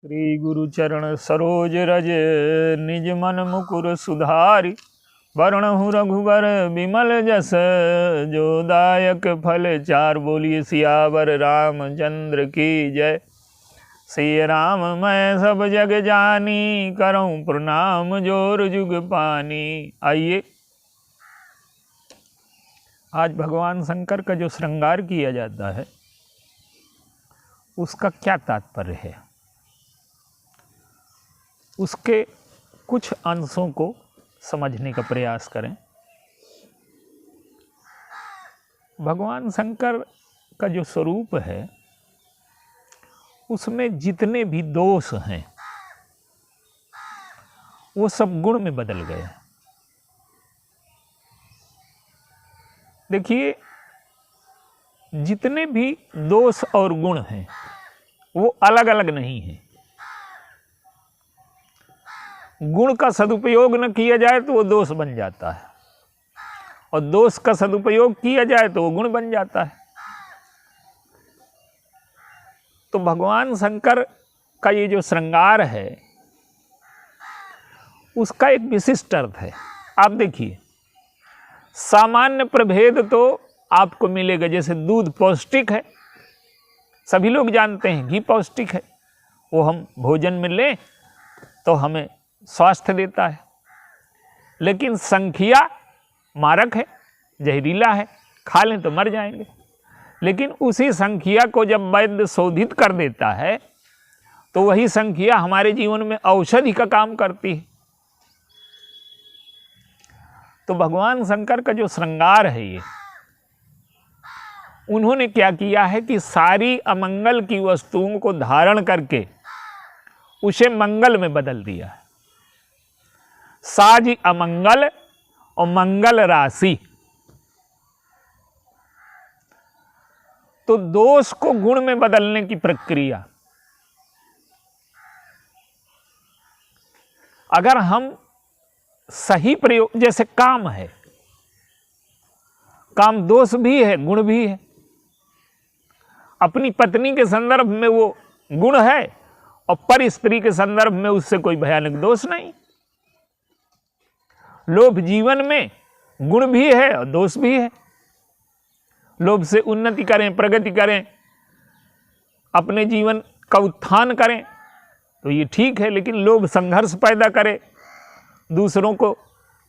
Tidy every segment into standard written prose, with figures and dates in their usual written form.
श्री गुरु चरण सरोज रज निज मन मुकुर सुधारि। वरणहु रघुवर विमल जस जो दायक फल चार। बोलिए सियावर रामचंद्र की जय। श्री राम मैं सब जग जानी करऊं प्रणाम जोर जुग पानी। आइए आज भगवान शंकर का जो श्रृंगार किया जाता है उसका क्या तात्पर्य है, उसके कुछ अंशों को समझने का प्रयास करें। भगवान शंकर का जो स्वरूप है उसमें जितने भी दोष हैं वो सब गुण में बदल गए। देखिए, जितने भी दोष और गुण हैं वो अलग अलग नहीं हैं। गुण का सदुपयोग न किया जाए तो वो दोष बन जाता है, और दोष का सदुपयोग किया जाए तो वो गुण बन जाता है। तो भगवान शंकर का ये जो श्रृंगार है उसका एक विशिष्ट अर्थ है। आप देखिए, सामान्य प्रभेद तो आपको मिलेगा, जैसे दूध पौष्टिक है, सभी लोग जानते हैं घी पौष्टिक है, वो हम भोजन में लें तो हमें स्वास्थ्य देता है। लेकिन संखिया मारक है, जहरीला है, खा लें तो मर जाएंगे। लेकिन उसी संखिया को जब वैद्य शोधित कर देता है तो वही संखिया हमारे जीवन में औषधि का काम करती है। तो भगवान शंकर का जो श्रृंगार है ये, उन्होंने क्या किया है कि सारी अमंगल की वस्तुओं को धारण करके उसे मंगल में बदल दिया है। साज अमंगल और मंगल राशि। तो दोष को गुण में बदलने की प्रक्रिया, अगर हम सही प्रयोग, जैसे काम है, काम दोष भी है गुण भी है। अपनी पत्नी के संदर्भ में वो गुण है और पर स्त्री के संदर्भ में उससे कोई भयानक दोष नहीं। लोभ जीवन में गुण भी है और दोष भी है। लोभ से उन्नति करें, प्रगति करें, अपने जीवन का उत्थान करें तो ये ठीक है। लेकिन लोभ संघर्ष पैदा करे, दूसरों को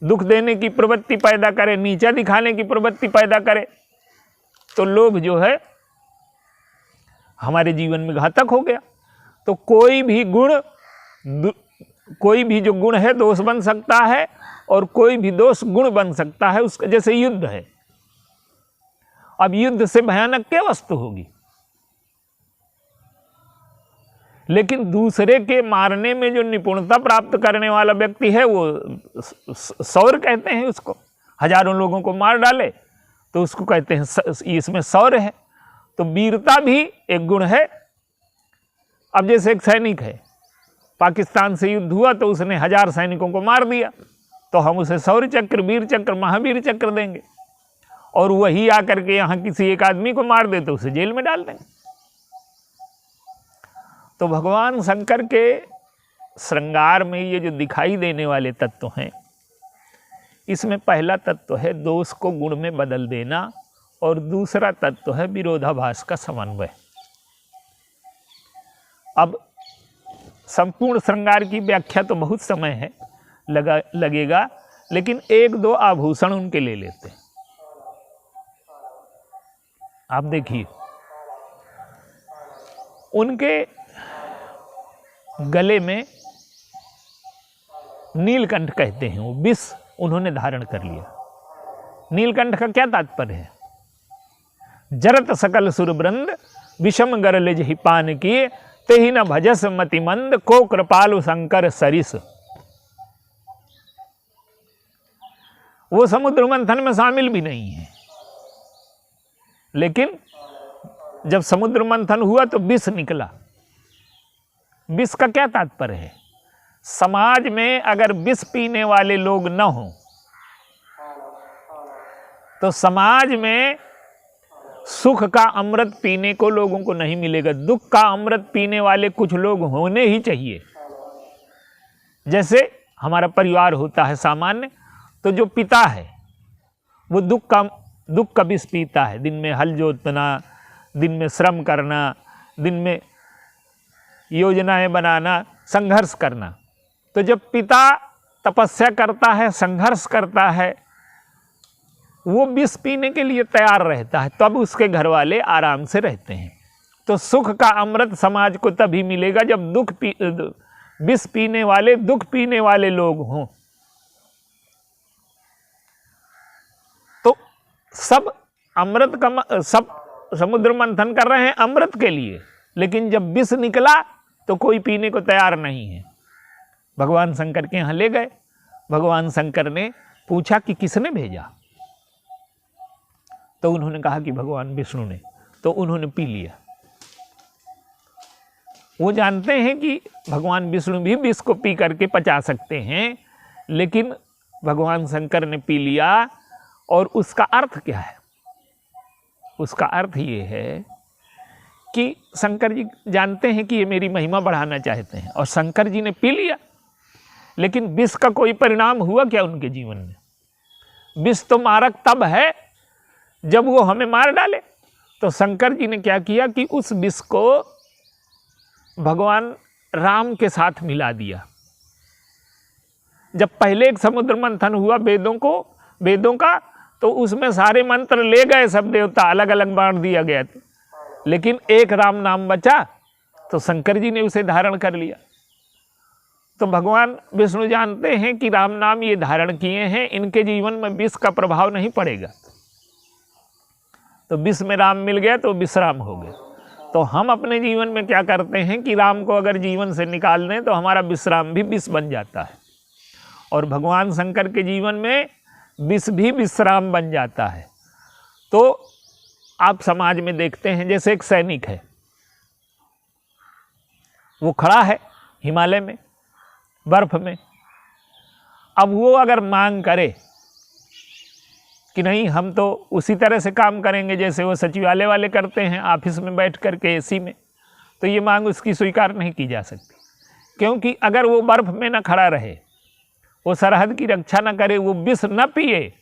दुख देने की प्रवृत्ति पैदा करे, नीचा दिखाने की प्रवृत्ति पैदा करे, तो लोभ जो है हमारे जीवन में घातक हो गया। तो कोई भी जो गुण है दोष बन सकता है और कोई भी दोष गुण बन सकता है। उसका जैसे युद्ध है, अब युद्ध से भयानक क्या वस्तु होगी? लेकिन दूसरे के मारने में जो निपुणता प्राप्त करने वाला व्यक्ति है वो शौर्य कहते हैं उसको। हजारों लोगों को मार डाले तो उसको कहते हैं इसमें शौर्य है। तो वीरता भी एक गुण है। अब जैसे एक सैनिक है, पाकिस्तान से युद्ध हुआ तो उसने 1000 सैनिकों को मार दिया, तो हम उसे शौर्य चक्र, वीर चक्र, महावीर चक्र देंगे। और वही आकर के यहाँ किसी एक आदमी को मार दे तो उसे जेल में डाल देंगे। तो भगवान शंकर के श्रृंगार में ये जो दिखाई देने वाले तत्व हैं, इसमें पहला तत्व है दोष को गुण में बदल देना, और दूसरा तत्व है विरोधाभास का समन्वय। अब संपूर्ण श्रृंगार की व्याख्या तो बहुत समय है लगेगा, लेकिन 1-2 आभूषण उनके ले लेते हैं। आप देखिए, उनके गले में नीलकंठ कहते हैं, वो विष उन्होंने धारण कर लिया। नीलकंठ का क्या तात्पर्य है? जरत सकल सुरवृंद विषम गरल जहि पान किए, तेहि न भजस मतिमंद को कृपालु शंकर सरिस। वो समुद्र मंथन में शामिल भी नहीं है, लेकिन जब समुद्र मंथन हुआ तो विष निकला। विष का क्या तात्पर्य है? समाज में अगर विष पीने वाले लोग न हों तो समाज में सुख का अमृत पीने को लोगों को नहीं मिलेगा, दुख का अमृत पीने वाले कुछ लोग होने ही चाहिए। जैसे हमारा परिवार होता है सामान्य, तो जो पिता है वो दुख का विष पीता है। दिन में हल जोतना, दिन में श्रम करना, दिन में योजनाएं बनाना, संघर्ष करना। तो जब पिता तपस्या करता है, संघर्ष करता है, वो विष पीने के लिए तैयार रहता है, तब उसके घर वाले आराम से रहते हैं। तो सुख का अमृत समाज को तभी मिलेगा जब विष पीने वाले, दुख पीने वाले लोग हों। तो सब अमृत का, सब समुद्र मंथन कर रहे हैं अमृत के लिए, लेकिन जब विष निकला तो कोई पीने को तैयार नहीं है। भगवान शंकर के यहाँ ले गए। भगवान शंकर ने पूछा कि किसने भेजा, तो उन्होंने कहा कि भगवान विष्णु ने। तो उन्होंने पी लिया। वो जानते हैं कि भगवान विष्णु भी विष को पी करके पचा सकते हैं, लेकिन भगवान शंकर ने पी लिया। और उसका अर्थ क्या है? उसका अर्थ ये है कि शंकर जी जानते हैं कि ये मेरी महिमा बढ़ाना चाहते हैं, और शंकर जी ने पी लिया। लेकिन विष का कोई परिणाम हुआ क्या उनके जीवन में? विष तो मारक तब है जब वो हमें मार डाले। तो शंकर जी ने क्या किया कि उस विष को भगवान राम के साथ मिला दिया। जब पहले एक समुद्र मंथन हुआ वेदों का, तो उसमें सारे मंत्र ले गए सब देवता, अलग अलग बांट दिया गया था, लेकिन एक राम नाम बचा, तो शंकर जी ने उसे धारण कर लिया। तो भगवान विष्णु जानते हैं कि राम नाम ये धारण किए हैं, इनके जीवन में विष का प्रभाव नहीं पड़ेगा। तो विष में राम मिल गया तो विश्राम हो गए। तो हम अपने जीवन में क्या करते हैं कि राम को अगर जीवन से निकाल दें तो हमारा विश्राम भी विष बन जाता है, और भगवान शंकर के जीवन में विष भी विश्राम बन जाता है। तो आप समाज में देखते हैं, जैसे एक सैनिक है, वो खड़ा है हिमालय में, बर्फ में। अब वो अगर मांग करे कि नहीं हम तो उसी तरह से काम करेंगे जैसे वो सचिवालय वाले करते हैं, ऑफिस में बैठ कर के एसी में, तो ये मांग उसकी स्वीकार नहीं की जा सकती। क्योंकि अगर वो बर्फ में न खड़ा रहे, वो सरहद की रक्षा न करे, वो विष न पिए,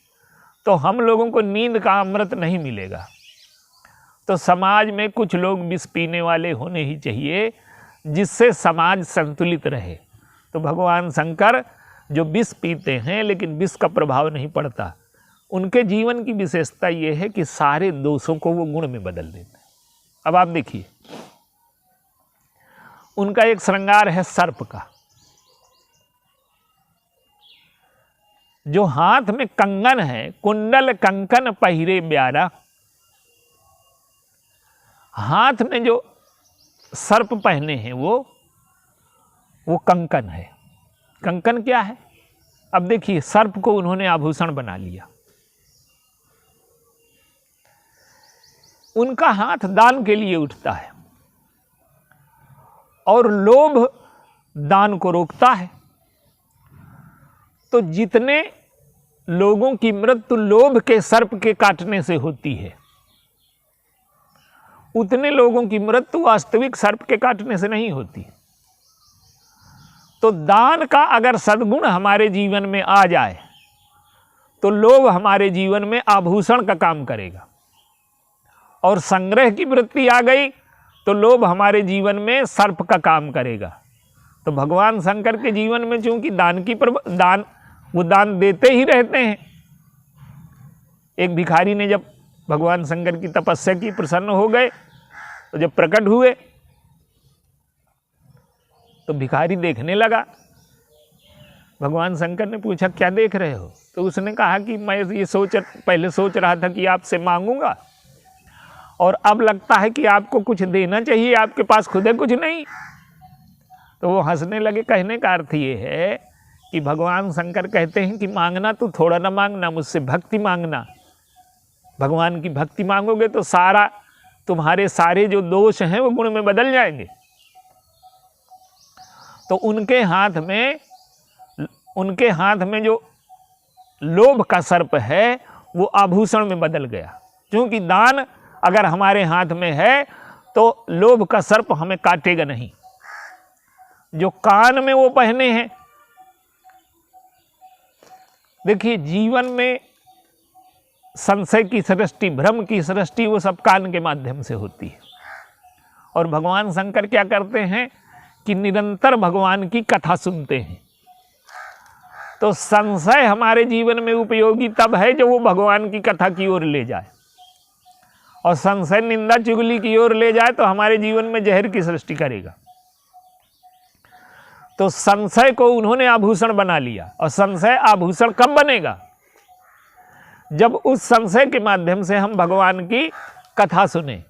तो हम लोगों को नींद का अमृत नहीं मिलेगा। तो समाज में कुछ लोग विष पीने वाले होने ही चाहिए, जिससे समाज संतुलित रहे। तो भगवान शंकर जो विष पीते हैं लेकिन विष का प्रभाव नहीं पड़ता, उनके जीवन की विशेषता ये है कि सारे दोषों को वो गुण में बदल देते हैं। अब आप देखिए, उनका एक श्रृंगार है सर्प का। जो हाथ में कंगन है, कुंडल कंकन पहिरे ब्यारा, हाथ में जो सर्प पहने हैं वो कंकन है। कंकन क्या है? अब देखिए, सर्प को उन्होंने आभूषण बना लिया। उनका हाथ दान के लिए उठता है, और लोभ दान को रोकता है। तो जितने लोगों की मृत्यु लोभ के सर्प के काटने से होती है, उतने लोगों की मृत्यु वास्तविक सर्प के काटने से नहीं होती। तो दान का अगर सद्गुण हमारे जीवन में आ जाए तो लोभ हमारे जीवन में आभूषण का काम करेगा, और संग्रह की वृत्ति आ गई तो लोभ हमारे जीवन में सर्प का काम करेगा। तो भगवान शंकर के जीवन में चूंकि वो दान देते ही रहते हैं। एक भिखारी ने जब भगवान शंकर की तपस्या की, प्रसन्न हो गए, तो जब प्रकट हुए तो भिखारी देखने लगा। भगवान शंकर ने पूछा क्या देख रहे हो? तो उसने कहा कि मैं ये पहले सोच रहा था कि आपसे मांगूंगा, और अब लगता है कि आपको कुछ देना चाहिए, आपके पास खुद है कुछ नहीं। तो वो हंसने लगे। कहने का अर्थ ये है कि भगवान शंकर कहते हैं कि मांगना तो थोड़ा ना मांगना, मुझसे भक्ति मांगना। भगवान की भक्ति मांगोगे तो तुम्हारे सारे जो दोष हैं वो गुण में बदल जाएंगे। तो उनके हाथ में जो लोभ का सर्प है वो आभूषण में बदल गया, क्योंकि दान अगर हमारे हाथ में है तो लोभ का सर्प हमें काटेगा नहीं। जो कान में वो पहने हैं, देखिए जीवन में संशय की सृष्टि, भ्रम की सृष्टि वो सब कान के माध्यम से होती है। और भगवान शंकर क्या करते हैं कि निरंतर भगवान की कथा सुनते हैं। तो संशय हमारे जीवन में उपयोगी तब है जब वो भगवान की कथा की ओर ले जाए, और संशय निंदा चुगली की ओर ले जाए तो हमारे जीवन में जहर की सृष्टि करेगा। तो संशय को उन्होंने आभूषण बना लिया, और संशय आभूषण कब बनेगा? जब उस संशय के माध्यम से हम भगवान की कथा सुने।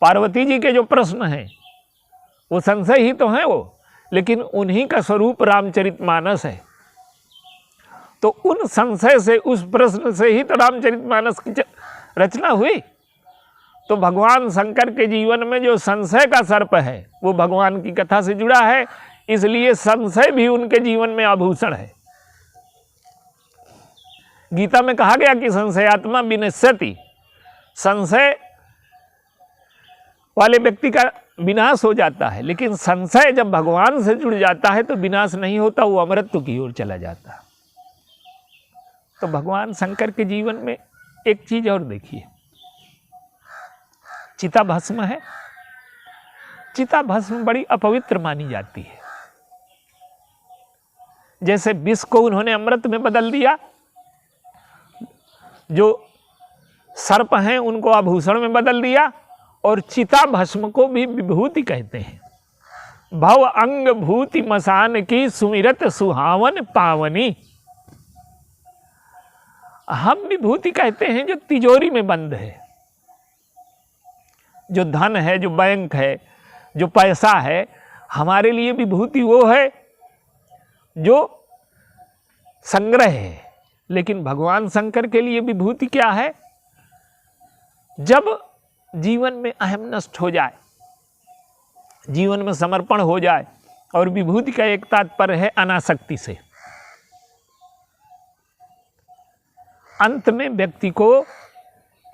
पार्वती जी के जो प्रश्न हैं वो संशय ही तो हैं वो, लेकिन उन्हीं का स्वरूप रामचरितमानस है। तो उन संशय से, उस प्रश्न से ही तो रामचरितमानस की रचना हुई। तो भगवान शंकर के जीवन में जो संशय का सर्प है वो भगवान की कथा से जुड़ा है, इसलिए संशय भी उनके जीवन में आभूषण है। गीता में कहा गया कि संशयात्मा विनश्यति, संशय वाले व्यक्ति का विनाश हो जाता है, लेकिन संशय जब भगवान से जुड़ जाता है तो विनाश नहीं होता, वो अमरत्व की ओर चला जाता है। तो भगवान शंकर के जीवन में एक चीज और देखिए, चिता भस्म है। चिता भस्म बड़ी अपवित्र मानी जाती है। जैसे विष को उन्होंने अमृत में बदल दिया, जो सर्प हैं उनको आभूषण में बदल दिया, और चिता भस्म को भी विभूति कहते हैं। भव अंग भूति मसान की सुमिरत सुहावन पावनी। हम विभूति कहते हैं जो तिजोरी में बंद है, जो धन है, जो बैंक है, जो पैसा है। हमारे लिए विभूति वो है जो संग्रह है, लेकिन भगवान शंकर के लिए विभूति क्या है? जब जीवन में अहम नष्ट हो जाए, जीवन में समर्पण हो जाए। और विभूति का एक तात्पर्य है अनासक्ति से। अंत में व्यक्ति को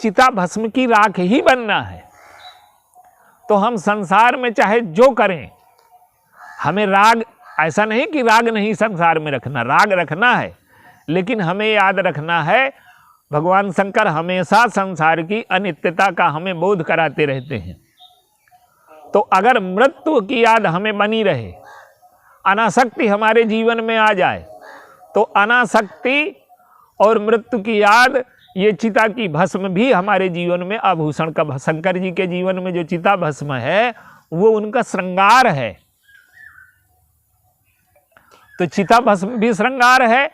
चिता भस्म की राख ही बनना है। तो हम संसार में चाहे जो करें, हमें राग, ऐसा नहीं कि राग नहीं संसार में रखना, राग रखना है, लेकिन हमें याद रखना है भगवान शंकर हमेशा संसार की अनित्यता का हमें बोध कराते रहते हैं। तो अगर मृत्यु की याद हमें बनी रहे, अनासक्ति हमारे जीवन में आ जाए, तो अनासक्ति और मृत्यु की याद, ये चिता की भस्म भी हमारे जीवन में आभूषण का, शंकर जी के जीवन में जो चिता भस्म है वो उनका श्रृंगार है। तो चिता भस्म भी श्रृंगार है,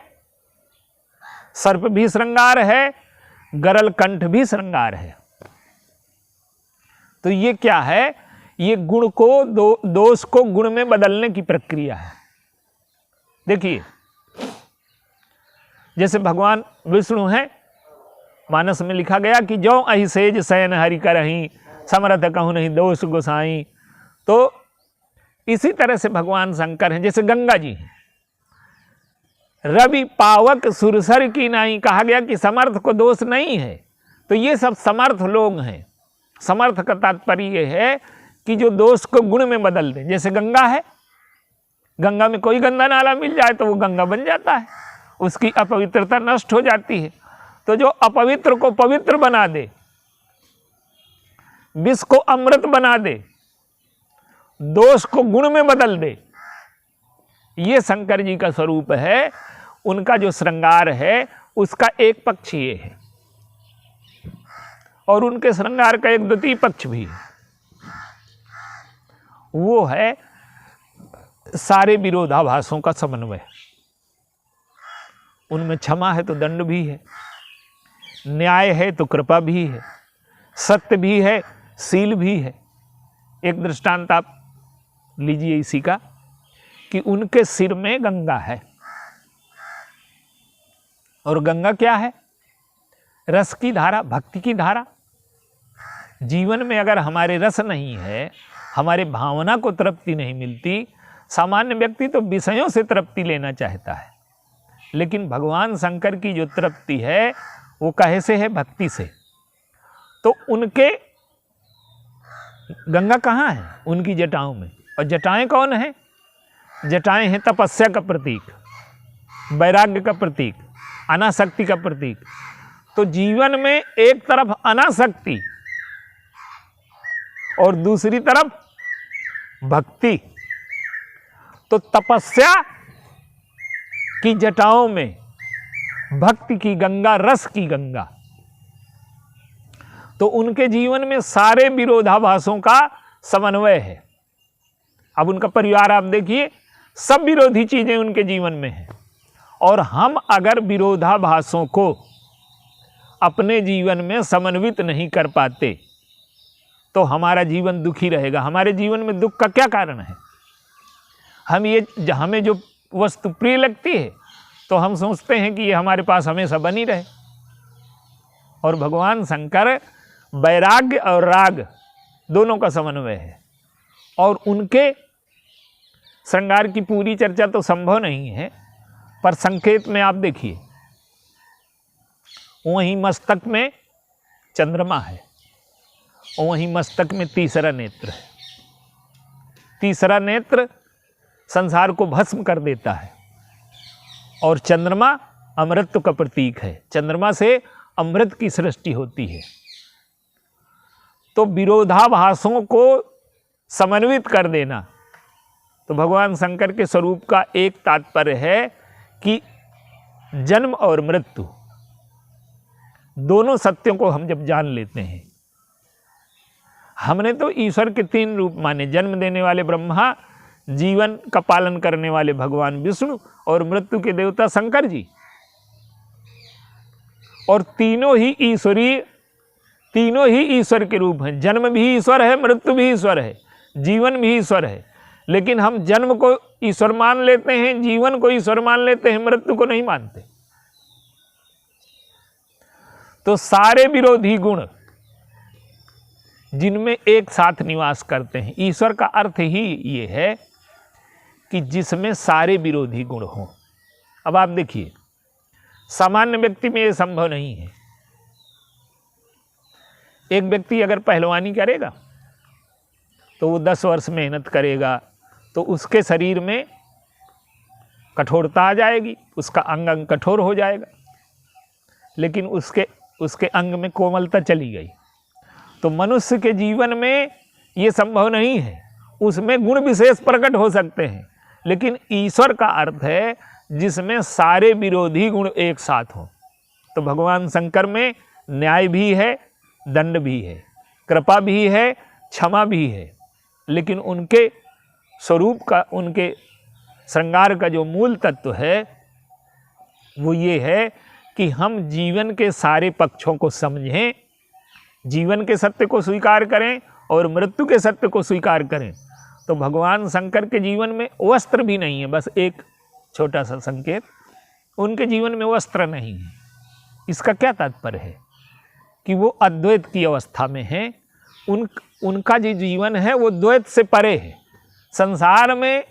सर्प भी श्रृंगार है, गरल कंठ भी श्रृंगार है। तो ये क्या है? ये गुण को, दोष को गुण में बदलने की प्रक्रिया है। देखिए, जैसे भगवान विष्णु हैं, मानस में लिखा गया कि जो अहिसेज शयन हरि करहीं, समरथ कहूँ नहीं दोष गोसाई। तो इसी तरह से भगवान शंकर हैं। जैसे गंगा जी हैं, रवि पावक सुरसर की नाई, कहा गया कि समर्थ को दोष नहीं है। तो ये सब समर्थ लोग हैं। समर्थ का तात्पर्य ये है कि जो दोष को गुण में बदल दें। जैसे गंगा है, गंगा में कोई गंदा नाला मिल जाए तो वो गंगा बन जाता है, उसकी अपवित्रता नष्ट हो जाती है। तो जो अपवित्र को पवित्र बना दे, विष को अमृत बना दे, दोष को गुण में बदल दे, ये शंकर जी का स्वरूप है। उनका जो श्रृंगार है उसका एक पक्ष ये है, और उनके श्रृंगार का एक द्वितीय पक्ष भी है। वो है सारे विरोधाभासों का समन्वय। उनमें क्षमा है तो दंड भी है, न्याय है तो कृपा भी है, सत्य भी है, शील भी है। एक दृष्टांत आप लीजिए इसी का, कि उनके सिर में गंगा है, और गंगा क्या है? रस की धारा, भक्ति की धारा। जीवन में अगर हमारे रस नहीं है, हमारे भावना को तृप्ति नहीं मिलती, सामान्य व्यक्ति तो विषयों से तृप्ति लेना चाहता है, लेकिन भगवान शंकर की जो तृप्ति है वो कहे से है? भक्ति से। तो उनके गंगा कहाँ है? उनकी जटाओं में। और जटाएं कौन है? जटाएं हैं तपस्या का प्रतीक, वैराग्य का प्रतीक, अनासक्ति का प्रतीक। तो जीवन में एक तरफ अनासक्ति और दूसरी तरफ भक्ति। तो तपस्या की जटाओं में भक्ति की गंगा, रस की गंगा। तो उनके जीवन में सारे विरोधाभासों का समन्वय है। अब उनका परिवार आप देखिए, सब विरोधी चीजें उनके जीवन में हैं। और हम अगर विरोधाभासों को अपने जीवन में समन्वित नहीं कर पाते तो हमारा जीवन दुखी रहेगा। हमारे जीवन में दुख का क्या कारण है? हमें जो वस्तु प्रिय लगती है तो हम सोचते हैं कि ये हमारे पास हमेशा बनी रहे। और भगवान शंकर वैराग्य और राग दोनों का समन्वय है। और उनके श्रृंगार की पूरी चर्चा तो संभव नहीं है, पर संकेत में आप देखिए, वहीं मस्तक में चंद्रमा है, वहीं मस्तक में तीसरा नेत्र है। तीसरा नेत्र संसार को भस्म कर देता है। और चंद्रमा अमृत का प्रतीक है। चंद्रमा से अमृत की सृष्टि होती है। तो विरोधाभासों को समन्वित कर देना, तो भगवान शंकर के स्वरूप का एक तात्पर्य है कि जन्म और मृत्यु दोनों सत्यों को हम जब जान लेते हैं। हमने तो ईश्वर के 3 रूप माने, जन्म देने वाले ब्रह्मा, जीवन का पालन करने वाले भगवान विष्णु और मृत्यु के देवता शंकर जी। और तीनों ही ईश्वर के रूप हैं। जन्म भी ईश्वर है, मृत्यु भी ईश्वर है, जीवन भी ईश्वर है। लेकिन हम जन्म को ईश्वर मान लेते हैं, जीवन को ईश्वर मान लेते हैं, मृत्यु को नहीं मानते। तो सारे विरोधी गुण जिनमें एक साथ निवास करते हैं, ईश्वर का अर्थ ही ये है कि जिसमें सारे विरोधी गुण हों। अब आप देखिए, सामान्य व्यक्ति में ये संभव नहीं है। एक व्यक्ति अगर पहलवानी करेगा तो वो 10 वर्ष मेहनत करेगा तो उसके शरीर में कठोरता आ जाएगी, उसका अंग अंग कठोर हो जाएगा। लेकिन उसके अंग में कोमलता चली गई। तो मनुष्य के जीवन में ये संभव नहीं है। उसमें गुण विशेष प्रकट हो सकते हैं, लेकिन ईश्वर का अर्थ है जिसमें सारे विरोधी गुण एक साथ हों। तो भगवान शंकर में न्याय भी है, दंड भी है, कृपा भी है, क्षमा भी है। लेकिन उनके स्वरूप का, उनके श्रृंगार का जो मूल तत्व है वो ये है कि हम जीवन के सारे पक्षों को समझें, जीवन के सत्य को स्वीकार करें और मृत्यु के सत्य को स्वीकार करें। तो भगवान शंकर के जीवन में वस्त्र भी नहीं है। बस एक छोटा सा संकेत, उनके जीवन में वस्त्र नहीं है। इसका क्या तात्पर्य है? कि वो अद्वैत की अवस्था में हैं। उनका जो जीवन है वो द्वैत से परे है। संसार में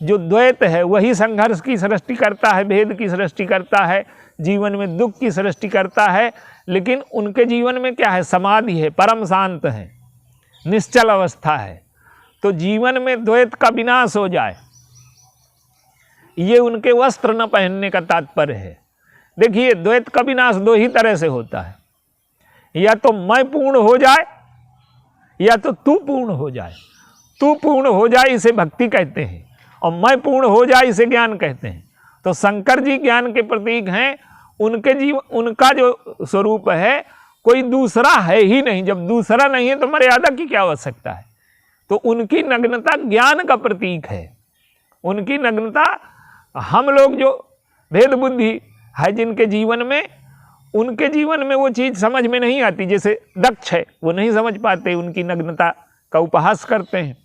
जो द्वैत है वही संघर्ष की सृष्टि करता है, भेद की सृष्टि करता है, जीवन में दुख की सृष्टि करता है। लेकिन उनके जीवन में क्या है? समाधि है, परम शांत है, निश्चल अवस्था है। तो जीवन में द्वैत का विनाश हो जाए, ये उनके वस्त्र न पहनने का तात्पर्य है। देखिए, द्वैत का विनाश 2 ही तरह से होता है, या तो मैं पूर्ण हो जाए या तो तू पूर्ण हो जाए। तू पूर्ण हो जाए इसे भक्ति कहते हैं, और मैं पूर्ण हो जाए इसे ज्ञान कहते हैं। तो शंकर जी ज्ञान के प्रतीक हैं। उनका जो स्वरूप है कोई दूसरा है ही नहीं। जब दूसरा नहीं है तो मर्यादा की क्या आवश्यकता है? तो उनकी नग्नता ज्ञान का प्रतीक है। उनकी नग्नता, हम लोग जो भेद बुद्धि है जिनके जीवन में, उनके जीवन में वो चीज़ समझ में नहीं आती। जैसे दक्ष है, वो नहीं समझ पाते, उनकी नग्नता का उपहास करते हैं।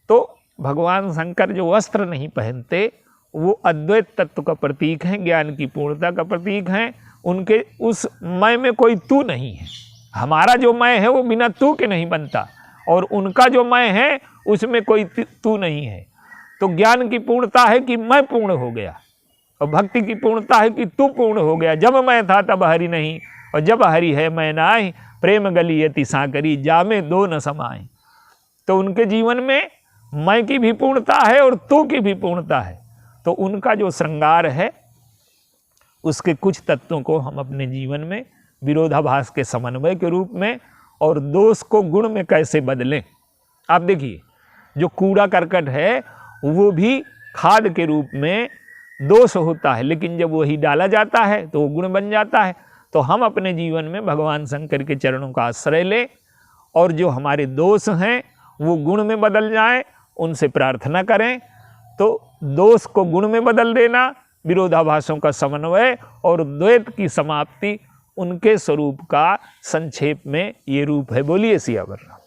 तो भगवान शंकर जो वस्त्र नहीं पहनते वो अद्वैत तत्व का प्रतीक हैं, ज्ञान की पूर्णता का प्रतीक हैं। उनके उस मैं में कोई तू नहीं है। हमारा जो मैं है वो बिना तू के नहीं बनता, और उनका जो मैं है उसमें कोई तू नहीं है। तो ज्ञान की पूर्णता है कि मैं पूर्ण हो गया, और भक्ति की पूर्णता है कि तू पूर्ण हो गया। जब मैं था तब हरि नहीं, और जब हरि है मैं नाहि, प्रेम गली अति साकरी जामे दो न समाए। तो उनके जीवन में मैं की भी पूर्णता है और तू की भी पूर्णता है। तो उनका जो श्रृंगार है उसके कुछ तत्वों को हम अपने जीवन में विरोधाभास के समन्वय के रूप में और दोष को गुण में कैसे बदलें। आप देखिए, जो कूड़ा करकट है वो भी खाद के रूप में दोष होता है, लेकिन जब वही डाला जाता है तो वो गुण बन जाता है। तो हम अपने जीवन में भगवान शंकर के चरणों का आश्रय लें और जो हमारे दोष हैं वो गुण में बदल जाएं, उनसे प्रार्थना करें। तो दोष को गुण में बदल देना, विरोधाभासों का समन्वय और द्वैत की समाप्ति, उनके स्वरूप का संक्षेप में ये रूप है। बोलिए सियावर राम।